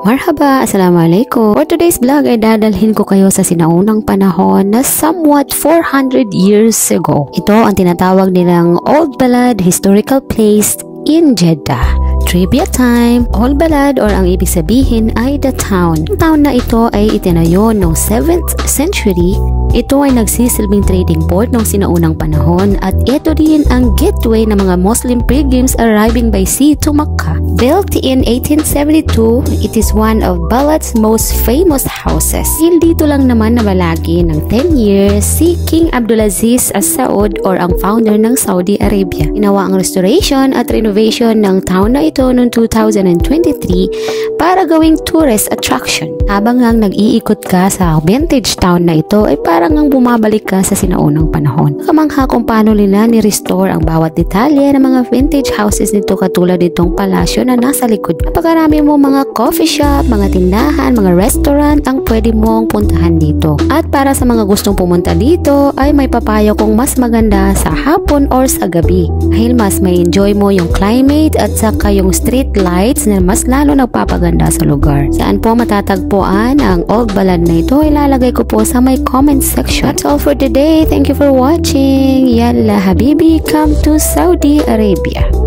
Marhaba, Assalamualaikum. For today's vlog ay dadalhin ko kayo sa sinaunang panahon na somewhat 400 years ago. Ito ang tinatawag nilang Old Balad Historical Place in Jeddah. Trivia time! Old Balad or ang ibig sabihin ay the town. Ang town na ito ay itinayo noong 7th century. Ito ay nagsisilbing trading port noong sinaunang panahon at ito din ang gateway ng mga Muslim pilgrims arriving by sea to Makkah. Built in 1872, it is one of Balad's most famous houses. Dahil dito lang naman namalagi ng 10 years si King Abdulaziz As Saud or ang founder ng Saudi Arabia. Ginawa ang restoration at renovation ng town na ito noong 2023 para gawing tourist attraction. Habang ang nag-iikot ka sa vintage town na ito ay parang ang bumabalik ka sa sinaunang panahon. Kamangha kung paano nila ni-restore ang bawat detalye ng mga vintage houses nito katulad nitong palasyo na nasa likod. Napakarami mo mga coffee shop, mga tindahan, mga restaurant ang pwede mong puntahan dito. At para sa mga gustong pumunta dito ay may papayo kung mas maganda sa hapon or sa gabi. Dahil mas may enjoy mo yung climate at saka yung street lights na mas lalo nagpapaganda sa lugar. Saan po matatagpuan ang Old Balad na ito? Ilalagay ko po sa my comment section. That's all for today. Thank you for watching. Yalla habibi, come to Saudi Arabia.